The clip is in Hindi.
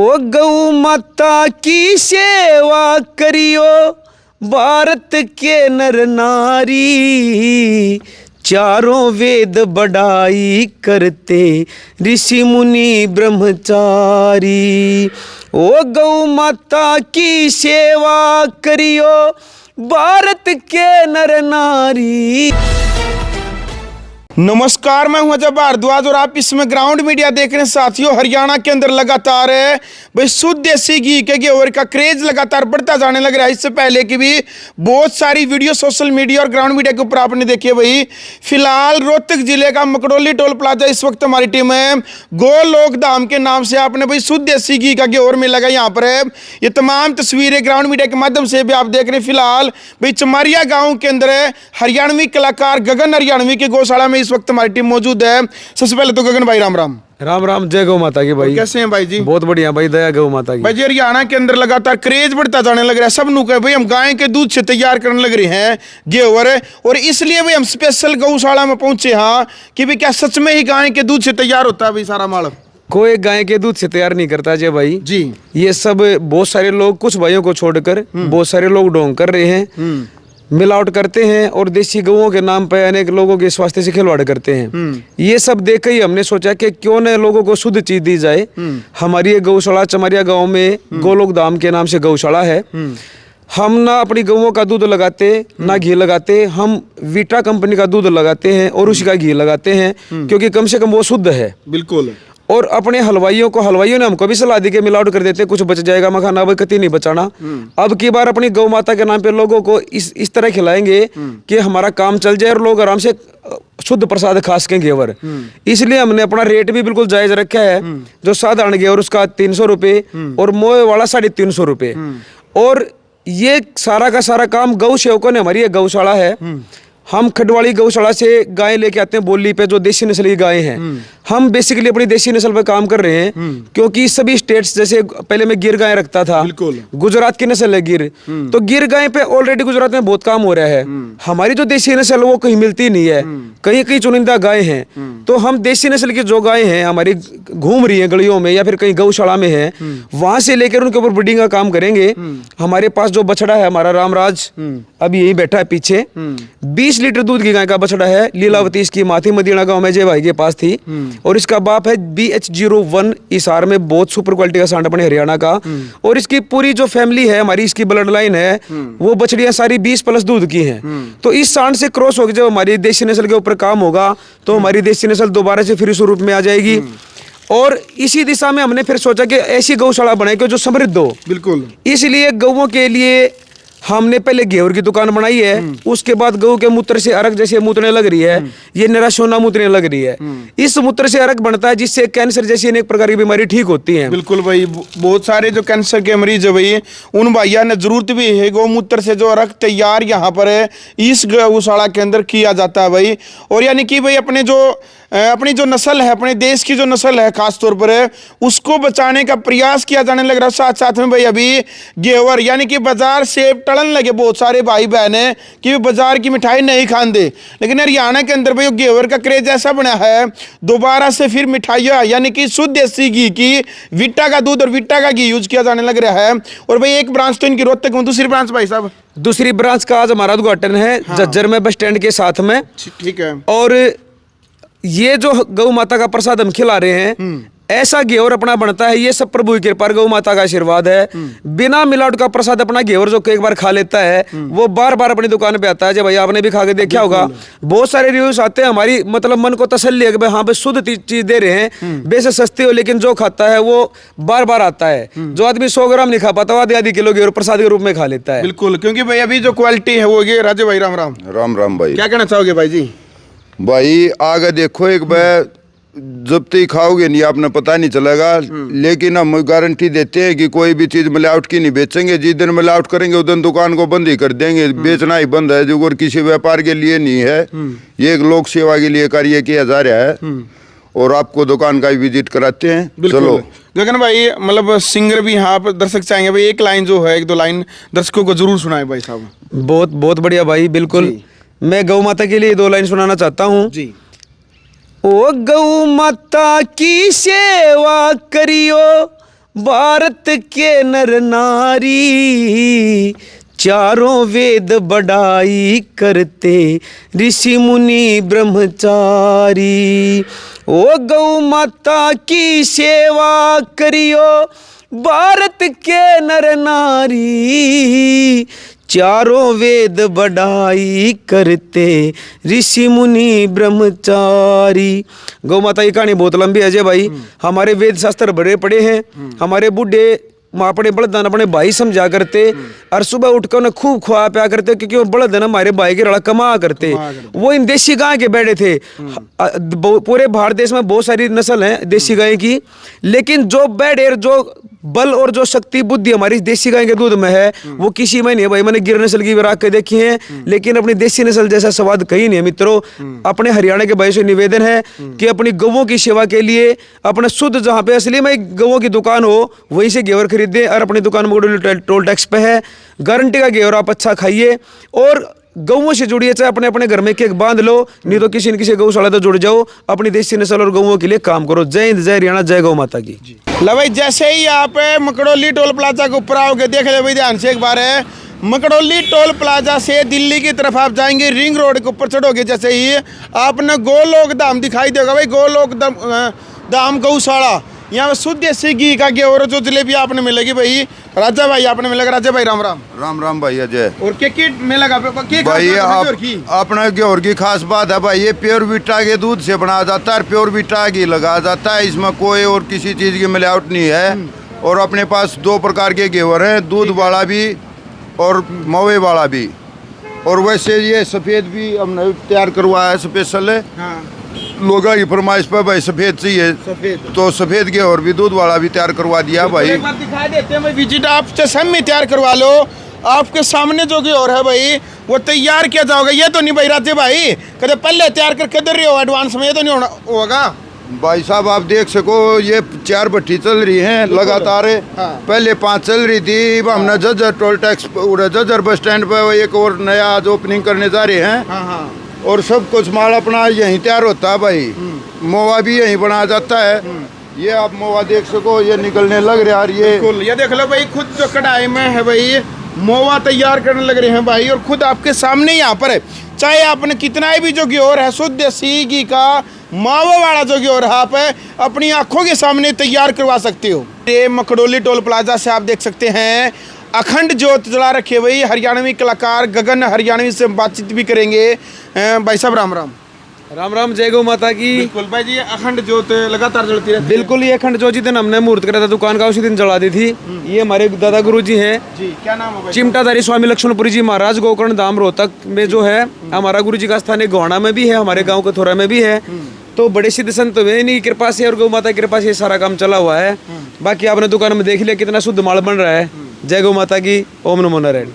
ओ गौ माता की सेवा करियो भारत के नर नारी, चारों वेद बढ़ाई करते ऋषि मुनि ब्रह्मचारी। ओ गौ माता की सेवा करियो भारत के नर नारी। नमस्कार, मैं हूं अजय भारद्वाज और आप इसमें ग्राउंड मीडिया देख रहे हैं। साथियों, हरियाणा के अंदर लगातार भाई शुद्ध देसी घी के घेवर का क्रेज लगातार बढ़ता जाने लग रहा है। इससे पहले की भी बहुत सारी वीडियो सोशल मीडिया और ग्राउंड मीडिया के ऊपर आपने देखी है। भाई फिलहाल रोहतक जिले का मकड़ोली टोल प्लाजा इस वक्त हमारी टीम है गोलोक धाम के नाम से आपने भाई शुद्ध देसी घी का घेवर मिल लगा यहाँ पर है। ये तमाम तस्वीरें ग्राउंड मीडिया के माध्यम से भी आप देख रहे हैं। फिलहाल भाई चमारिया गाँव के अंदर हरियाणवी कलाकार गगन हरियाणवी की गौशाला में इस वक्त हमारी टीम मौजूद है। सबसे पहले तो गगन भाई राम राम। राम राम, जय गौ माता की भाई। कैसे हैं भाई जी? बहुत बढ़िया भाई, दया गौ माता की। भाई जी, हरियाणा के अंदर लगातार क्रेज बढ़ता जाने लग रहा है। सब नु भाई हम गाय के दूध से तैयार करने लग रहे हैं घेवर, और इसलिए भाई हम स्पेशल गौशाला में पहुंचे। हाँ कि भाई क्या सच में ही गाय के दूध से तैयार होता है भाई सारा माल? कोई गाय के दूध से तैयार नहीं करता जय भाई जी। ये सब बहुत सारे लोग, कुछ भाइयों को छोड़कर बहुत सारे लोग ढोंग कर रहे हैं, मिलावट करते हैं और देसी गौओं के नाम पे अनेक लोगों के स्वास्थ्य से खिलवाड़ करते हैं। ये सब देख ही हमने सोचा कि क्यों न लोगों को शुद्ध चीज दी जाए। हमारी ये गौशाला चमारिया गांव में गोलोक धाम के नाम से गौशाला है। हम ना अपनी गौओं का दूध लगाते ना घी लगाते, हम वीटा कंपनी का दूध लगाते हैं और उसी का घी लगाते हैं, क्योंकि कम से कम वो शुद्ध है। बिल्कुल। और अपने हलवाइयों ने हमको भी सलाह दी कि मिलावट कर देते, कुछ बच जाएगा मखाना, अब कति नहीं बचाना। अब की बार अपनी गौ माता के नाम पे लोगों को इस तरह खिलाएंगे कि हमारा काम चल जाए और लोग आराम से शुद्ध प्रसाद खा सकें घेवर। इसलिए हमने अपना रेट भी बिल्कुल जायज रखा है। जो साधारण घेवर उसका 300 रुपये और मोए वाला 350 रुपये। और ये सारा का सारा काम गौ सेवकों ने, हमारी ये गौशाला है, हम खडवाली गौशाला से गाय लेके आते हैं बोली पे, जो देसी नस्ल की गायें हैं। हम बेसिकली अपनी देसी नस्ल पे काम कर रहे हैं, क्योंकि सभी स्टेट्स, जैसे पहले मैं गिर गाय रखता था, गुजरात की नस्ल है गिर, तो गिर गाय पे ऑलरेडी गुजरात में बहुत काम हो रहा है। हमारी जो देसी नस्ल वो कहीं मिलती नहीं है, कहीं कहीं चुनिंदा गाय हैं। तो हम देसी नस्ल की जो गाय हैं हमारी घूम रही है गलियों में या फिर कहीं गौशाला में है, वहां से लेकर उनके ऊपर ब्रीडिंग का काम करेंगे। हमारे पास जो बछड़ा है हमारा रामराज, अभी यही बैठा है पीछे, 20 लीटर दूध की गाय का बछड़ा है। लीलावती इसकी माँ थी, मदीना गांव में जय भाई के पास थी, और इसका बाप है BH01 इसार में, बहुत सुपर क्वालिटी का सांड अपने हरियाणा का। और इसकी पूरी जो फैमिली है हमारी, इसकी ब्लड लाइन है, वो बछड़ियां सारी 20+ दूध की हैं। तो इस सांड से क्रॉस होकर जब हमारी देसी नस्ल के ऊपर काम होगा तो हमारी देसी नस्ल दोबारा से फिर स्वरूप में आ जाएगी। और इसी दिशा में हमने फिर सोचा कि ऐसी गौशाला बनाए जो समृद्ध हो। बिल्कुल। इसलिए गौओं के लिए हमने पहले घेवर की दुकान बनाई है। उसके बाद गऊ के मूत्र से अर्क जैसे मूत्रने लग रही है, ये निरा सोना मूत्रने लग रही है। इस मूत्र से अर्क बनता है, जिससे कैंसर जैसी अनेक प्रकार की बीमारी ठीक होती है। बिल्कुल भाई, बहुत सारे जो कैंसर के मरीज है भाई, उन भैया ने जरूरत भी है गौमूत्र से जो अर्क तैयार यहाँ पर है इस गौशाला के अंदर किया जाता है भाई। और यानी कि भाई अपनी जो नस्ल है, अपने देश की जो नस्ल है खास तौर पर है, उसको बचाने का प्रयास किया जाने लग रहा है। साथ साथ में भाई अभी घेवर यानी कि बाजार से टलन लगे बहुत सारे भाई बहन है कि बाजार की मिठाई नहीं खाते, लेकिन हरियाणा के अंदर भाई घेवर का क्रेज ऐसा बना है, दोबारा से फिर मिठाइयाँ यानी कि शुद्ध देसी घी की वीटा का दूध और वीटा का घी यूज किया जाने लग रहा है। और भाई एक ब्रांच तो इनकी रोहतक में, दूसरी ब्रांच भाई साहब? दूसरी ब्रांच का आज हमारा उद्घाटन है झज्जर में, बस स्टैंड के साथ में। ठीक है। और ये जो गौ माता का प्रसाद हम खिला रहे हैं, ऐसा घेवर अपना बनता है, ये सब प्रभु की कृपा, गौ माता का आशीर्वाद है। बिना मिलावट का प्रसाद अपना घेवर जो एक बार खा लेता है वो बार बार अपनी दुकान पे आता है। जब भाई आपने भी खा के देखा होगा, बहुत सारे रिव्यूज आते हैं, हमारी मतलब मन को तसल्ली है कि भाई हाँ भाई शुद्ध चीज दे रहे हैं, बेशक सस्ती हो, लेकिन जो खाता है वो बार बार आता है। जो आदमी 100 ग्राम नहीं खा पाता, वो आधी किलो घेवर प्रसाद के रूप में खा लेता है। बिल्कुल, क्योंकि भाई अभी जो क्वालिटी है वो ये। राजे भाई राम राम। राम राम भाई, क्या कहना चाहोगे भाई जी? भाई आगे देखो, एक बार जब तक खाओगे नहीं आपने पता नहीं चलेगा, लेकिन हम गारंटी देते हैं कि कोई भी चीज मिलावट की नहीं बेचेंगे। जिस दिन मिलावट करेंगे उस दिन दुकान को बंद ही कर देंगे। बेचना ही बंद है, जो और किसी व्यापार के लिए नहीं है, ये एक लोक सेवा के लिए कार्य किया जा रहा है। और आपको दुकान का भी विजिट कराते हैं। चलो गगन भाई, मतलब सिंगर भी यहाँ पर दर्शक चाहेंगे भाई, एक लाइन जो है, 1-2 लाइन दर्शकों को जरूर सुनाए भाई साहब। बहुत बहुत बढ़िया भाई, बिल्कुल। मैं गौ माता के लिए 2 लाइन सुनाना चाहता हूँ जी। ओ गौ माता की सेवा करियो भारत के नर नारी चारों वेद बढ़ाई करते, ऋषि मुनि ब्रह्मचारी। ओ गौ माता की सेवा करियो, भारत के नर नारी चारों वेद बढ़ाई करते, ऋषि मुनि ब्रह्मचारी। गौ माता की कहानी बहुत लंबी है अजय भाई। हमारे वेद शास्त्र बड़े पड़े हैं। हमारे बूढ़े माँ अपने बड़दान अपने भाई समझा करते, और सुबह उठकर उन्हें खूब खुआ पिया करते, क्योंकि वो बड़दन हमारे भाई के रड़ा कमा करते। वो इन देसी गाय के बैठे थे। पूरे भारत देश में बहुत सारी नस्ल है देसी गाय की, लेकिन जो बैठे जो बल और जो शक्ति बुद्धि हमारी देसी गाय के दूध में है, वो किसी में नहीं है भाई। मैंने गिर नस्ल की भी राख के देखी है, लेकिन अपनी देसी नस्ल जैसा स्वाद कहीं नहीं है मित्रों। अपने हरियाणा के भाई से निवेदन है कि अपनी गौओं की सेवा के लिए अपना शुद्ध, जहाँ पे असली में गौओं की दुकान हो वहीं से घेवर खरीदे, और अपनी दुकान में टोल टैक्स पे है, गारंटी का घेवर आप अच्छा खाइए, और गौओं से जुड़िए। चाहे अपने अपने घर में एक बांध लो, नहीं तो किसी न किसी गौशाला तो जुड़ जाओ, अपनी देसी नस्ल और गौओं के लिए काम करो। जय हिंद, जय हरियाणा, जय गौ माता की। लो भाई, जैसे ही आप मकड़ोली टोल प्लाजा के ऊपर आओगे, देख ले भाई ध्यान से एक बार है, मकड़ोली टोल प्लाजा से दिल्ली की तरफ आप जाएंगे, रिंग रोड के ऊपर चढ़ोगे, जैसे ही आपने गोलोक धाम दिखाई देगा भाई। गोलोक धाम गौशाला, यहाँ पे शुद्ध देसी घी का घेवर जो जलेबी आपने मिलेगी भाई। राजा भाई आपने मिलेगा। राजा भाई राम राम। राम राम भाई अजय। और के मिलेगा भाई अपना घेवर की खास बात है भाई, ये प्योर विटा के दूध से बनाया जाता है, प्योर विटा घी लगाया जाता है, इसमें कोई और किसी चीज़ की मिलावट नहीं है। और अपने पास 2 प्रकार के घेवर हैं, दूध वाला भी और मवे वाला भी। और वैसे ये सफ़ेद भी हमने तैयार करवाया है स्पेशल है। हाँ। लोगों की फरमाइश पर भाई सफ़ेद चाहिए, तो सफ़ेद के और भी दूध वाला भी तैयार करवा दिया भाई। एक बार दिखा देते हैं भाई, विजिट आप चशम में तैयार करवा लो। आपके सामने जो घेवर है भाई, वो तैयार किया जाओगे। ये तो नहीं भाई राजे भाई कदे पहले तैयार करके दे रहे हो एडवांस में, ये तो नहीं होगा भाई साहब। आप देख सको ये 4 भट्टी चल रही हैं लगातार। हाँ। पहले 5 चल रही थी, अब हमने Jhajjar toll tax Jhajjar bus stand पर एक और नया आज ओपनिंग करने जा रहे हैं। हाँ हाँ। और सब कुछ माल अपना यहीं तैयार होता है भाई। मोवा भी यहीं बनाया जाता है। ये आप मोवा देख सको, ये निकलने लग रहा है। ये देख लो भाई, खुद जो कढ़ाई में है भाई, मोवा तैयार करने लग रहे हैं भाई, और खुद आपके सामने यहाँ पर है। चाहे आपने कितना भी जो घेवर है शुद्ध देसी घी का मावा वाला जो घेवर है, आप अपनी आंखों के सामने तैयार करवा सकते हो। ये मकड़ोली टोल प्लाजा से आप देख सकते हैं अखंड ज्योत जला रखे भाई। हरियाणवी कलाकार गगन हरियाणवी से बातचीत भी करेंगे। भाई साहब राम राम। राम राम, जय गौ माता की। बिल्कुल भाई जी, अखंड ज्योत लगातार जलती रहती है। बिल्कुल, ये अखंड ज्योत जिस दिन हमने मुहूर्त करा था दुकान का, उसी दिन जला दी थी। ये हमारे दादा गुरु जी हैं जी, क्या नाम है भाई? चिमटाधारी स्वामी लक्ष्मणपुरी जी महाराज, गोकर्ण धाम रोहतक में जो है हमारा गुरु जी का स्थान है। गोहाना में भी है, हमारे गाँव कथोरा में भी है। तो बड़े सिद्ध संत हुए, इन्हीं की कृपा से और गौ माता की कृपा से सारा काम चला हुआ है। बाकी आपने दुकान में देख लिया कितना शुद्ध माल बन रहा है। जय गौ माता की। ओम नमो नारायण।